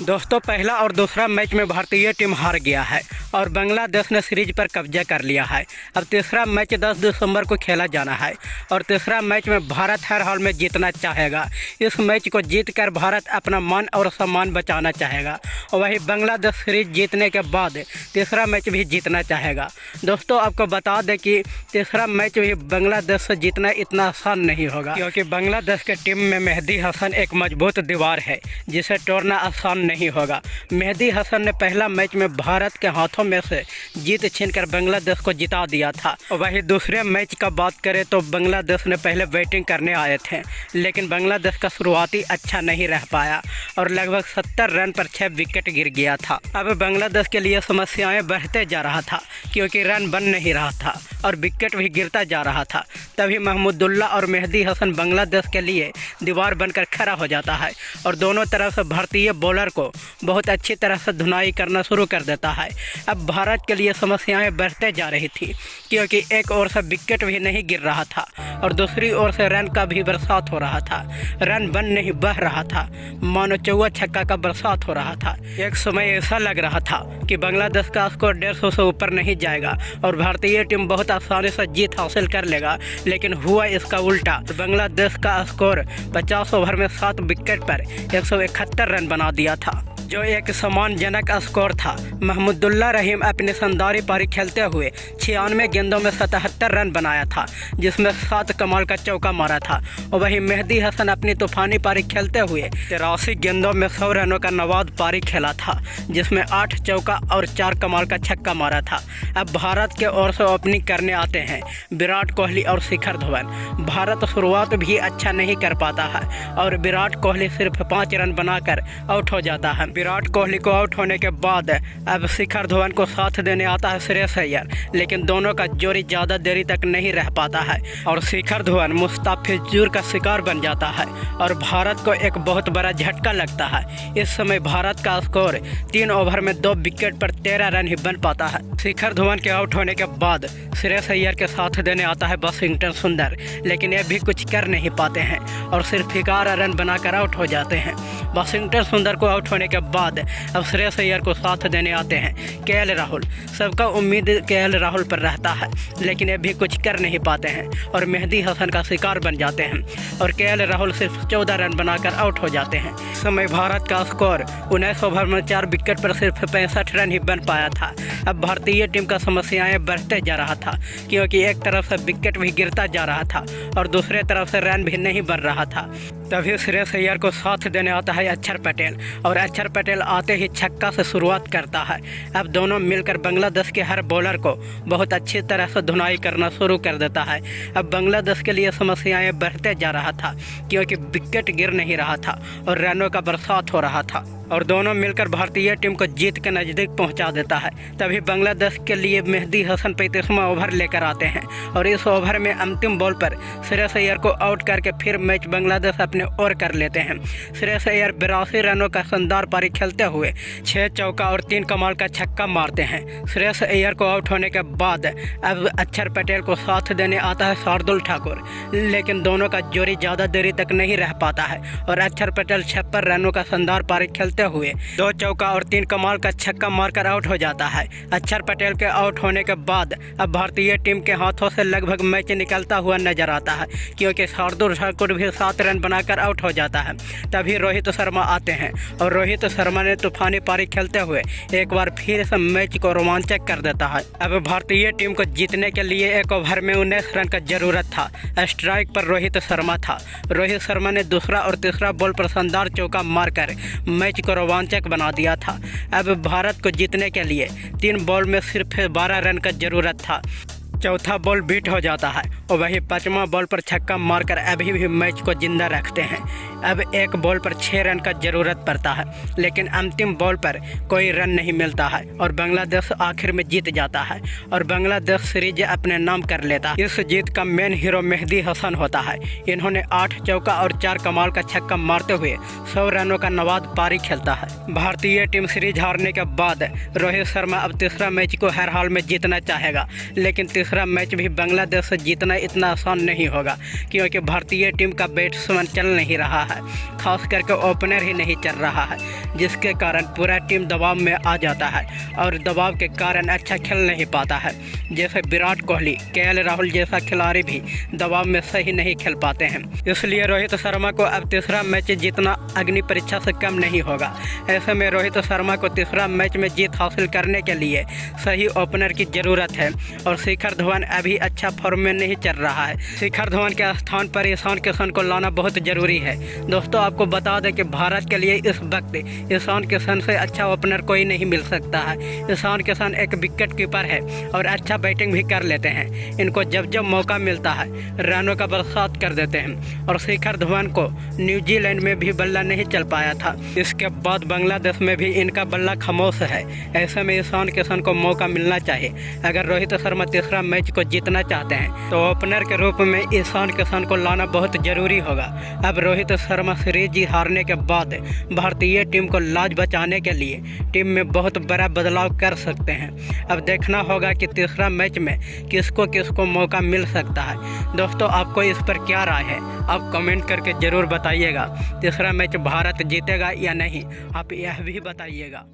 दोस्तों, पहला और दूसरा मैच में भारतीय टीम हार गया है और बांग्लादेश ने सीरीज पर कब्जा कर लिया है। अब तीसरा मैच 10 दिसंबर को खेला जाना है और तीसरा मैच में भारत हर हाल में जीतना चाहेगा। इस मैच को जीतकर भारत अपना मान और सम्मान बचाना चाहेगा और वही बांग्लादेश सीरीज जीतने के बाद तीसरा मैच भी जीतना चाहेगा। दोस्तों, आपको बता दें कि तीसरा मैच भी बांग्लादेश से जीतना इतना आसान नहीं होगा, क्योंकि बांग्लादेश के टीम में मेहदी हसन एक मजबूत दीवार है जिसे तोड़ना आसान नहीं होगा। मेहदी हसन ने पहला मैच में भारत के हाथों में से जीत छीनकर बांग्लादेश को जिता दिया था। वहीं दूसरे मैच का बात करें तो बांग्लादेश ने पहले बैटिंग करने आए थे, लेकिन बांग्लादेश का शुरुआती अच्छा नहीं रह पाया और लगभग 70 रन पर 6 विकेट गिर गया था। अब बांग्लादेश के लिए समस्याएं बढ़ते जा रहा था, क्योंकि रन बन नहीं रहा था और विकेट भी गिरता जा रहा था। तभी महमूदुल्लाह और मेहदी हसन बांग्लादेश के लिए दीवार बनकर खड़ा हो जाता है और दोनों तरफ से भारतीय बॉलर को बहुत अच्छी तरह से धुनाई करना शुरू कर देता है। अब भारत के लिए समस्याएं बढ़ते जा रही थी, क्योंकि एक ओर से विकेट भी नहीं गिर रहा था और दूसरी ओर से रन का भी बरसात हो रहा था। रन बन नहीं बह रहा था, मानो चौवा छक्का का बरसात हो रहा था। एक समय ऐसा लग रहा था कि बांग्लादेश का स्कोर 150 से ऊपर नहीं जाएगा और भारतीय टीम बहुत आसानी से जीत हासिल कर लेगा, लेकिन हुआ इसका उल्टा। बांग्लादेश का स्कोर 50 ओवर में 7 विकेट पर 171 रन बना दिया था, जो एक सम्मानजनक स्कोर था। महमूदुल्लाह रहीम अपनी शानदार पारी खेलते हुए 96 गेंदों में 77 रन बनाया था, जिसमें 7 कमाल का चौका मारा था। और वहीं मेहदी हसन अपनी तूफानी पारी खेलते हुए 83 गेंदों में 100 रनों का नवाद पारी खेला था, जिसमें 8 चौका और 4 कमाल का छक्का मारा था। अब भारत के ओर से ओपनिंग करने आते हैं विराट कोहली और शिखर धवन। भारत शुरुआत भी अच्छा नहीं कर पाता है और विराट कोहली सिर्फ 5 रन बनाकर आउट हो जाता है। विराट कोहली को आउट होने के बाद अब शिखर धवन को साथ देने आता है श्रेयस अय्यर, लेकिन दोनों का जोड़ी ज़्यादा देरी तक नहीं रह पाता है और शिखर धवन मुस्ताफिजुर का शिकार बन जाता है और भारत को एक बहुत बड़ा झटका लगता है। इस समय भारत का स्कोर 3 ओवर में 2 विकेट पर 13 रन ही बन पाता है। शिखर धवन के आउट होने के बाद श्रेयस अय्यर के साथ देने आता है वाशिंगटन सुंदर, लेकिन ये भी कुछ कर नहीं पाते हैं और सिर्फ 11 रन बनाकर आउट हो जाते हैं। वाशिंगटन सुंदर को आउट होने के बाद अब श्रेयस अय्यर को साथ देने आते हैं केएल राहुल। सबका उम्मीद केएल राहुल पर रहता है, लेकिन ये भी कुछ कर नहीं पाते हैं और मेहदी हसन का शिकार बन जाते हैं और केएल राहुल सिर्फ 14 रन बनाकर आउट हो जाते हैं। इस समय भारत का स्कोर 19 ओवर में 4 विकेट पर सिर्फ 65 रन ही बन पाया था। अब भारतीय टीम का समस्याएं बढ़ते जा रहा था, क्योंकि एक तरफ से विकेट भी गिरता जा रहा था और दूसरे तरफ से रन भी नहीं बन रहा था। तभी श्रेयस अय्यर को साथ देने आता है अक्षर पटेल और अक्षर पटेल आते ही छक्का से शुरुआत करता है। अब दोनों मिलकर बांग्लादेश के हर बॉलर को बहुत अच्छी तरह से धुनाई करना शुरू कर देता है। अब बांग्लादेश के लिए समस्याएं बढ़ते जा रहा था, क्योंकि विकेट गिर नहीं रहा था और रनों का बरसात हो रहा था और दोनों मिलकर भारतीय टीम को जीत के नज़दीक पहुंचा देता है। तभी बांग्लादेश के लिए मेहदी हसन 35वां ओवर लेकर आते हैं और इस ओवर में अंतिम बॉल पर श्रेयस अय्यर को आउट करके फिर मैच बांग्लादेश अपने ओर कर लेते हैं। श्रेयस अय्यर 82 रनों का शानदार पारी खेलते हुए 6 चौका और 3 कमाल का छक्का मारते हैं। श्रेयस अय्यर को आउट होने के बाद अब अक्षर पटेल को साथ देने आता है शार्दुल ठाकुर, लेकिन दोनों का जोड़ी ज़्यादा देरी तक नहीं रह पाता है और अक्षर पटेल 56 रनों का शानदार पारी खेलते हुए 2 चौका और 3 कमाल का छक्का मारकर आउट हो जाता है। अक्षर पटेल के आउट होने के बाद अब भारतीय टीम के हाथों से लगभग मैच निकलता हुआ नजर आता है, क्योंकि शार्दुल ठाकुर भी 7 रन बनाकर आउट हो जाता है। तभी रोहित शर्मा आते हैं और रोहित शर्मा ने तूफानी पारी खेलते हुए एक बार फिर से मैच को रोमांचक कर देता है। अब भारतीय टीम को जीतने के लिए एक ओवर में 19 रन का जरूरत था। स्ट्राइक पर रोहित शर्मा था। रोहित शर्मा ने दूसरा और तीसरा बॉल पर शानदार चौका मारकर मैच को रोमांचक बना दिया था। अब भारत को जीतने के लिए 3 बॉल में सिर्फ 12 रन का जरूरत था। चौथा बॉल बीट हो जाता है और वही 5वां बॉल पर छक्का मारकर अभी भी मैच को जिंदा रखते हैं। अब एक बॉल पर 6 रन का जरूरत पड़ता है, लेकिन अंतिम बॉल पर कोई रन नहीं मिलता है और बांग्लादेश आखिर में जीत जाता है और बांग्लादेश सीरीज अपने नाम कर लेता है। इस जीत का मेन हीरो मेहदी हसन होता है। इन्होंने 8 चौका और 4 कमाल का छक्का मारते हुए 100 रनों का नवाद पारी खेलता है। भारतीय टीम सीरीज हारने के बाद रोहित शर्मा अब तीसरा मैच को हर हाल में जीतना चाहेगा, लेकिन तीसरा मैच भी बांग्लादेश से जीतना इतना आसान नहीं होगा, क्योंकि भारतीय टीम का बैट्समैन चल नहीं रहा है। है, खास करके ओपनर ही नहीं चल रहा है, जिसके कारण पूरा टीम दबाव में आ जाता है और दबाव के कारण अच्छा खेल नहीं पाता है। जैसे विराट कोहली, केएल राहुल जैसा खिलाड़ी भी दबाव में सही नहीं खेल पाते हैं। इसलिए रोहित शर्मा को अब तीसरा मैच जीतना अग्नि परीक्षा से कम नहीं होगा। ऐसे में रोहित शर्मा को तीसरा मैच में जीत हासिल करने के लिए सही ओपनर की ज़रूरत है और शिखर धवन अभी अच्छा फॉर्म में नहीं चल रहा है। शिखर धवन के स्थान पर ईशान किशन को लाना बहुत ज़रूरी है। दोस्तों, आपको बता दें कि भारत के लिए इस वक्त ईशान किशन से अच्छा ओपनर कोई नहीं मिल सकता है। ईशान किशन एक विकेट कीपर है और अच्छा बैटिंग भी कर लेते हैं। इनको जब जब मौका मिलता है रनों का बरसात कर देते हैं और शिखर धवन को न्यूजीलैंड में भी बल्ला नहीं चल पाया था। इसके बाद बांग्लादेश में भी इनका बल्ला खामोश है। ऐसे में ईशान किशन को मौका मिलना चाहिए। अगर रोहित शर्मा तीसरा मैच को जीतना चाहते हैं तो ओपनर के रूप में ईशान किशन को लाना बहुत ज़रूरी होगा। अब रोहित शर्मा सीरीज हारने के बाद भारतीय टीम को लाज बचाने के लिए टीम में बहुत बड़ा बदलाव कर सकते हैं। अब देखना होगा कि तीसरा मैच में किसको किसको मौका मिल सकता है। दोस्तों, आपको इस पर क्या राय है? आप कमेंट करके ज़रूर बताइएगा। तीसरा मैच भारत जीतेगा या नहीं, आप यह भी बताइएगा।